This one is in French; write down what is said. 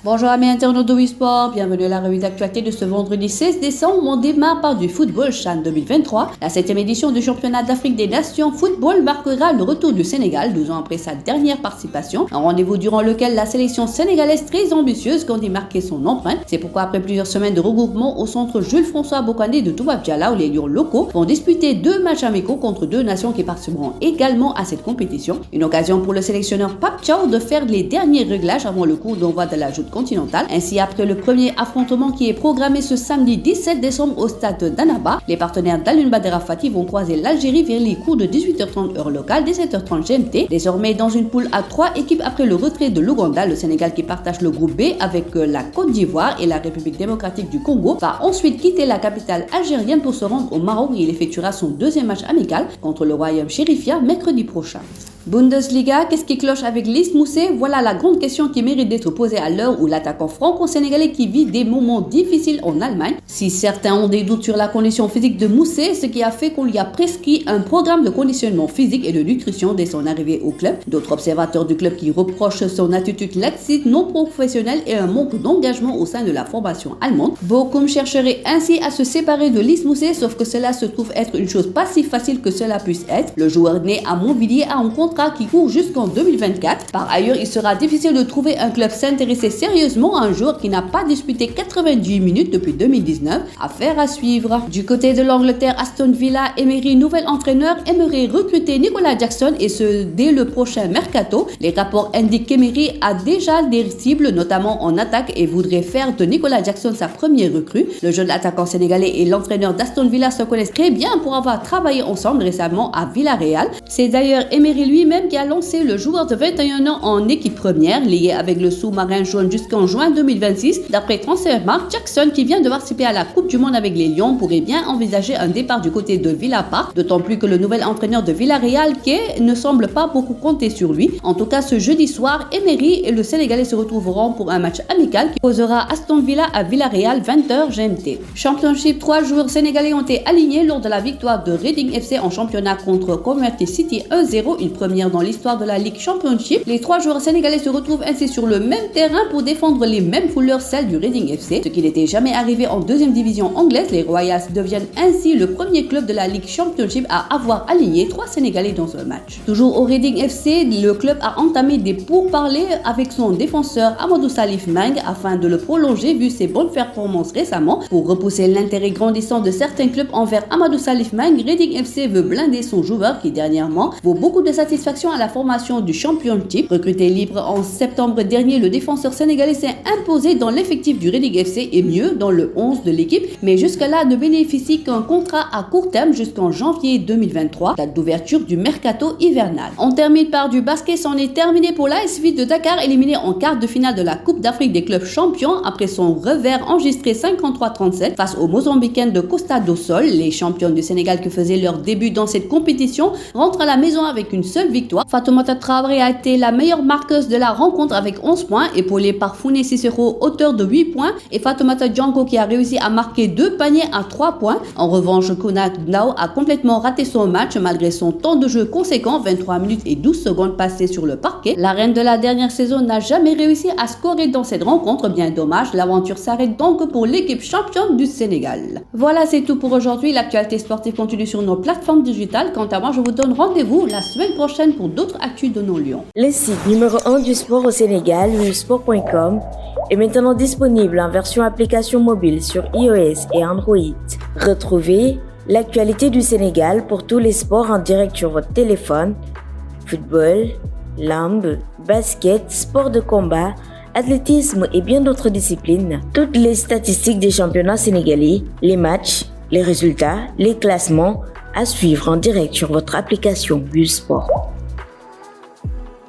Bonjour amis internautes de WeSport, bienvenue à la revue d'actualité de ce vendredi 16 décembre. On démarre par du football CHAN 2023. La 7e édition du championnat d'Afrique des Nations football marquera le retour du Sénégal 12 ans après sa dernière participation. Un rendez-vous durant lequel la sélection sénégalaise très ambitieuse compte y marquer son empreinte. C'est pourquoi après plusieurs semaines de regroupement au centre Jules-François Bocandé de Toubab Diala, où les Lions locaux vont disputer 2 matchs amicaux contre 2 nations qui participeront également à cette compétition. Une occasion pour le sélectionneur Pape Thiaw de faire les derniers réglages avant le coup d'envoi de la joute continentale. Ainsi, après le premier affrontement qui est programmé ce samedi 17 décembre au stade d'Annaba, les partenaires d'Alioune Badara Fati vont croiser l'Algérie vers les coups de 18h30 heure locale, 17h30 GMT. Désormais dans une poule à 3 équipes après le retrait de l'Ouganda, le Sénégal qui partage le groupe B avec la Côte d'Ivoire et la République démocratique du Congo va ensuite quitter la capitale algérienne pour se rendre au Maroc où il effectuera son deuxième match amical contre le Royaume Chérifia mercredi prochain. Bundesliga, qu'est-ce qui cloche avec Lys Mousset? Voilà la grande question qui mérite d'être posée à l'heure où l'attaquant franco-sénégalais qui vit des moments difficiles en Allemagne. Si certains ont des doutes sur la condition physique de Mousset, ce qui a fait qu'on lui a prescrit un programme de conditionnement physique et de nutrition dès son arrivée au club. D'autres observateurs du club qui reprochent son attitude laxiste, non professionnelle et un manque d'engagement au sein de la formation allemande. Bochum chercherait ainsi à se séparer de Lys Mousset, sauf que cela se trouve être une chose pas si facile que cela puisse être. Le joueur né à Montpellier a un contrat qui court jusqu'en 2024. Par ailleurs, il sera difficile de trouver un club s'intéresser sérieusement à un joueur qui n'a pas disputé 98 minutes depuis 2019. Affaire à suivre. Du côté de l'Angleterre, Aston Villa, Emery, nouvel entraîneur, aimerait recruter Nicolas Jackson et ce dès le prochain mercato. Les rapports indiquent qu'Emery a déjà des cibles, notamment en attaque, et voudrait faire de Nicolas Jackson sa première recrue. Le jeune attaquant sénégalais et l'entraîneur d'Aston Villa se connaissent très bien pour avoir travaillé ensemble récemment à Villarreal. C'est d'ailleurs Emery lui-même qui a lancé le joueur de 21 ans en équipe première, lié avec le sous-marin jaune jusqu'en juin 2026. D'après Transfermarkt, Jackson, qui vient de participer à la Coupe du Monde avec les Lions, pourrait bien envisager un départ du côté de Villa Park, d'autant plus que le nouvel entraîneur de Villarreal, Kay, ne semble pas beaucoup compter sur lui. En tout cas, ce jeudi soir, Emery et le Sénégalais se retrouveront pour un match amical qui posera Aston Villa à Villarreal 20h GMT. Championship, 3 joueurs sénégalais ont été alignés lors de la victoire de Reading FC en championnat contre Coventry City 1-0, une première dans l'histoire de la Ligue Championship. Les 3 joueurs sénégalais se retrouvent ainsi sur le même terrain pour défendre les mêmes couleurs, celles du Reading FC, ce qui n'était jamais arrivé en 2e division anglaise. Les Royals deviennent ainsi le premier club de la Ligue Championship à avoir aligné 3 Sénégalais dans un match. Toujours au Reading FC, le club a entamé des pourparlers avec son défenseur Amadou Salif Meng afin de le prolonger vu ses bonnes performances récemment. Pour repousser l'intérêt grandissant de certains clubs envers Amadou Salif Meng, Reading FC veut blinder son joueur qui dernièrement vaut beaucoup de satisfaction à la formation du Championship. Recruté libre en septembre dernier, le défenseur sénégalais s'est imposé dans l'effectif du Reading FC et mieux dans le 11 de l'équipe, mais jusque-là ne bénéficie qu'un contrat à court terme jusqu'en janvier 2023, date d'ouverture du mercato hivernal. On termine par du basket, c'en est terminé pour l'AS Vite de Dakar, éliminé en quart de finale de la Coupe d'Afrique des clubs champions après son revers enregistré 53-37 face aux Mozambicains de Costa do Sol. Les champions du Sénégal qui faisaient leur début dans cette compétition rentrent à la maison avec une seule victoire. Fatoumata Traoré a été la meilleure marqueuse de la rencontre avec 11 points, épaulée par Founé Cicero, auteur de 8 points, et Fatoumata Django qui a réussi à marquer 2 paniers à 3 points. En revanche, Kouna Gnao a complètement raté son match malgré son temps de jeu conséquent, 23 minutes et 12 secondes passées sur le parquet. La reine de la dernière saison n'a jamais réussi à scorer dans cette rencontre, bien dommage. L'aventure s'arrête donc pour l'équipe championne du Sénégal. Voilà, c'est tout pour aujourd'hui. L'actualité sportive continue sur nos plateformes digitales. Quant à moi, je vous donne rendez-vous la semaine prochaine pour d'autres actus de nos Lions. Le site numéro 1 du sport au Sénégal, WeSport.com, est maintenant disponible en version application mobile sur iOS et Android. Retrouvez l'actualité du Sénégal pour tous les sports en direct sur votre téléphone: football, lambe, basket, sport de combat, athlétisme et bien d'autres disciplines. Toutes les statistiques des championnats sénégalais, les matchs, les résultats, les classements à suivre en direct sur votre application WeSport.